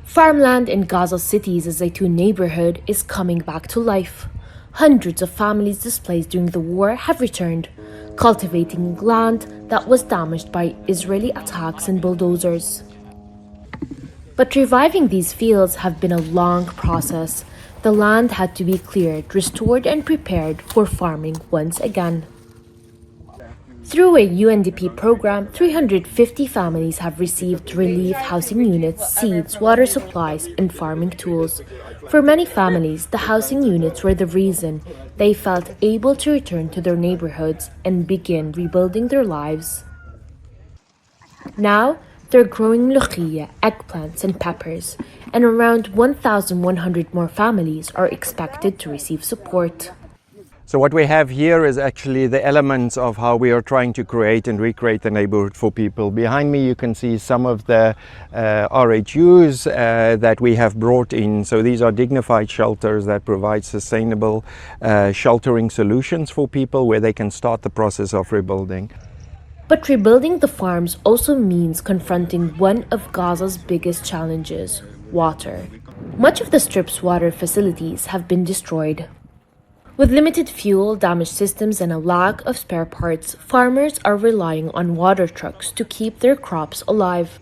Farmland in Gaza City's Al Zaitoun neighbourhood is coming back to life. Hundreds of families displaced during the war have returned, cultivating land that was damaged by Israeli attacks and bulldozers. But reviving these fields have been a long process. The land had to be cleared, restored and prepared for farming once again. Through a UNDP program, 350 families have received relief housing units, seeds, water supplies, and farming tools. For many families, the housing units were the reason they felt able to return to their neighborhoods and begin rebuilding their lives. Now, they're growing lochia, eggplants, and peppers, and around 1,100 more families are expected to receive support. So what we have here is actually the elements of how we are trying to create and recreate the neighborhood for people. Behind me you can see some of the RHUs that we have brought in. So these are dignified shelters that provide sustainable sheltering solutions for people where they can start the process of rebuilding. But rebuilding the farms also means confronting one of Gaza's biggest challenges: water. Much of the Strip's water facilities have been destroyed. With limited fuel, damaged systems, and a lack of spare parts, farmers are relying on water trucks to keep their crops alive.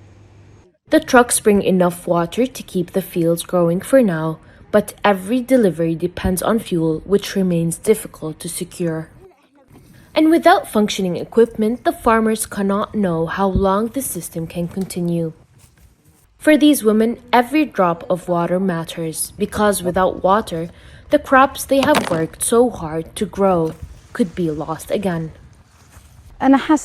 The trucks bring enough water to keep the fields growing for now, but every delivery depends on fuel, which remains difficult to secure. And without functioning equipment, the farmers cannot know how long the system can continue. For these women, every drop of water matters, because without water, the crops they have worked so hard to grow could be lost again. I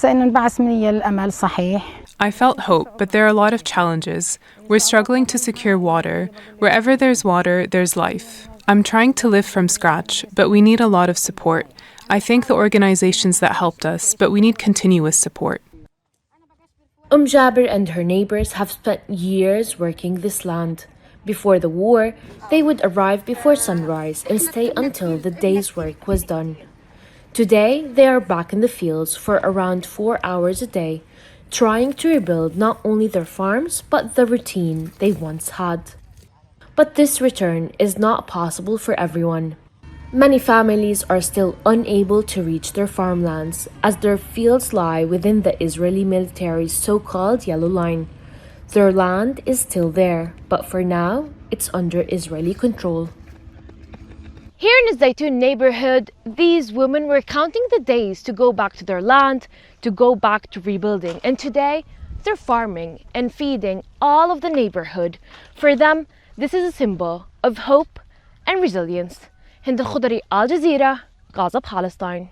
felt hope, but there are a lot of challenges. We're struggling to secure water. Wherever there's water, there's life. I'm trying to live from scratch, but we need a lot of support. I thank the organizations that helped us, but we need continuous support. Jaber and her neighbors have spent years working this land. Before the war, they would arrive before sunrise and stay until the day's work was done. Today, they are back in the fields for around 4 hours a day, trying to rebuild not only their farms, but the routine they once had. But this return is not possible for everyone. Many families are still unable to reach their farmlands, as their fields lie within the Israeli military's so-called Yellow Line. Their land is still there, but for now, it's under Israeli control. Here in the Zeitoun neighborhood, these women were counting the days to go back to their land, to go back to rebuilding. And today, they're farming and feeding all of the neighborhood. For them, this is a symbol of hope and resilience. Hind, Khoudary, Al Jazeera, Gaza, Palestine.